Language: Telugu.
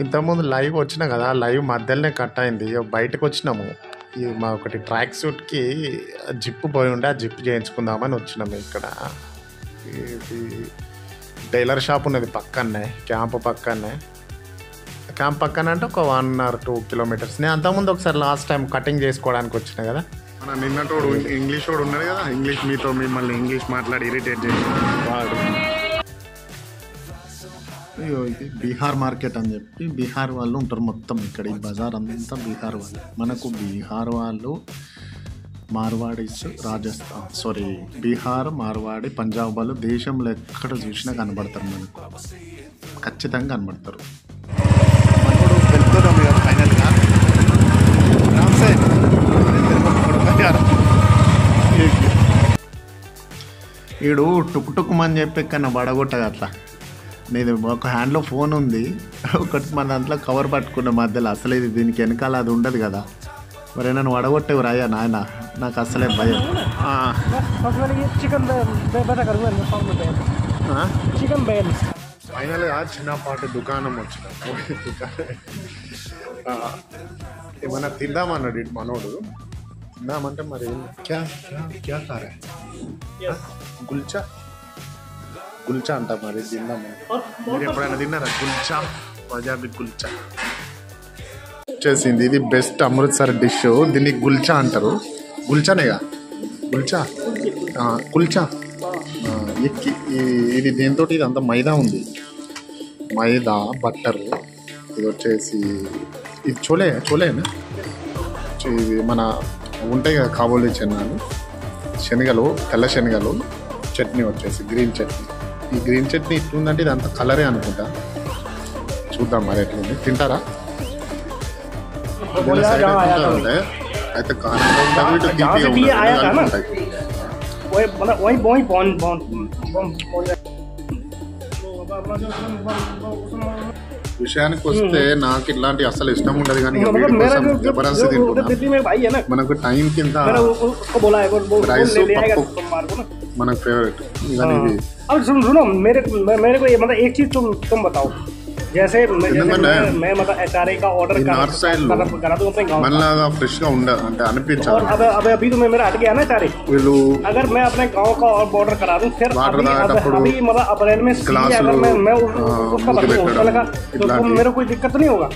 ఇంతకుముందు లైవ్ వచ్చిన కదా, లైవ్ మధ్యలోనే కట్ అయింది. బయటకు వచ్చినాము. ఈ మా ఒకటి ట్రాక్ సూట్కి జిప్పు పోయి ఉండే, ఆ జిప్పు చేయించుకుందామని వచ్చినాము. ఇక్కడ ఇది టైలర్ షాప్ ఉన్నది పక్కనే, క్యాంప్ పక్కనే. క్యాంప్ పక్కన అంటే ఒక 1 or 2 kilometers. నేను అంతకుముందు ఒకసారి లాస్ట్ టైం కటింగ్ చేసుకోవడానికి వచ్చిన కదా. మన నిన్నటోడు ఇంగ్లీష్ వాడు ఉన్నాడు కదా, ఇంగ్లీష్ మీతో మిమ్మల్ని ఇంగ్లీష్ మాట్లాడి ఇరిటేట్ చేసి వాడు. అయ్యో, ఇది బీహార్ మార్కెట్ అని చెప్పి బీహార్ వాళ్ళు ఉంటారు మొత్తం ఇక్కడ. ఈ బజార్ అంతా బీహార్ వాళ్ళు. మనకు బీహార్ వాళ్ళు, మార్వాడీస్, బీహార్, మార్వాడి, పంజాబ్ వాళ్ళు దేశంలో ఎక్కడ చూసినా కనబడతారు. మనకు ఖచ్చితంగా కనబడతారు. మనోడు వెళ్తున్నాం ఇక ఫైనల్గా. వీడు టుక్ టుక్ అని చెప్పి కన్నా బడగొట్టదు అట్లా. నేను ఒక హ్యాండ్లో ఫోన్ ఉంది, ఒకటి మన దాంట్లో కవర్ పట్టుకున్న మధ్యలో. అసలు ఇది దీనికి వెనకాల అది ఉండదు కదా. మరి నన్ను వడగొట్టేవి రాయా నాయన, నాకు అసలే భయం. ఫైనల్గా చిన్నపాటి దుకాణం వచ్చిన ఏమన్నా తిందామన్నాడు ఇటు మనోడు. తిందామంటే మరి క్యా కారా గుల్చా అంట, మరి తిందాము. మీరు ఎప్పుడైనా తిన్నారా గుల్చా? పంజాబీ గుల్చా వచ్చేసింది. ఇది బెస్ట్ అమృత్సర్ డిష్. దీన్ని గుల్చా అంటారు. గుల్చానేగా, కుల్చా. ఇది దేంతో, ఇది అంతా మైదా ఉంది, మైదా, బట్టర్. ఇది వచ్చేసి ఇది చోలేనా, ఇది మన ఉంటాయి కదా కాబోలి శనగలు, తెల్ల శనగలు. చట్నీ వచ్చేసి గ్రీన్ చట్నీ. ఈ గ్రీన్ చట్నీ ఇట్లుందంటే ఇది అంత కలరే అనుకుంటా. చూద్దాం మరి ఎట్లుంది. తింటారా? అయితే విషయానికి వస్తే నాకు ఇట్లాంటి అసలు ఇష్టం ఉండదు, కానీ జబర్దస్త్ తింటున్నా. మనకు టైం కింద రైస్ పప్పు మనకు ఫేవరెట్. अब सुनो मेरे को ये मतलब एक चीज तुम बताओ, जैसे मैं मतलब एचआरए का ऑर्डर करा दूं अपने गांव मनलागा फ्रेश గా ఉండ అంటే అనిపించాలి. और अब अभी तो मेरा हट गया ना एचआरए, अगर मैं अपने गांव का ऑर्डर करा दूं फिर अभी मतलब अप्रैल में अगर मैं उसका उसका लगा तो मेरे को कोई दिक्कत नहीं होगा?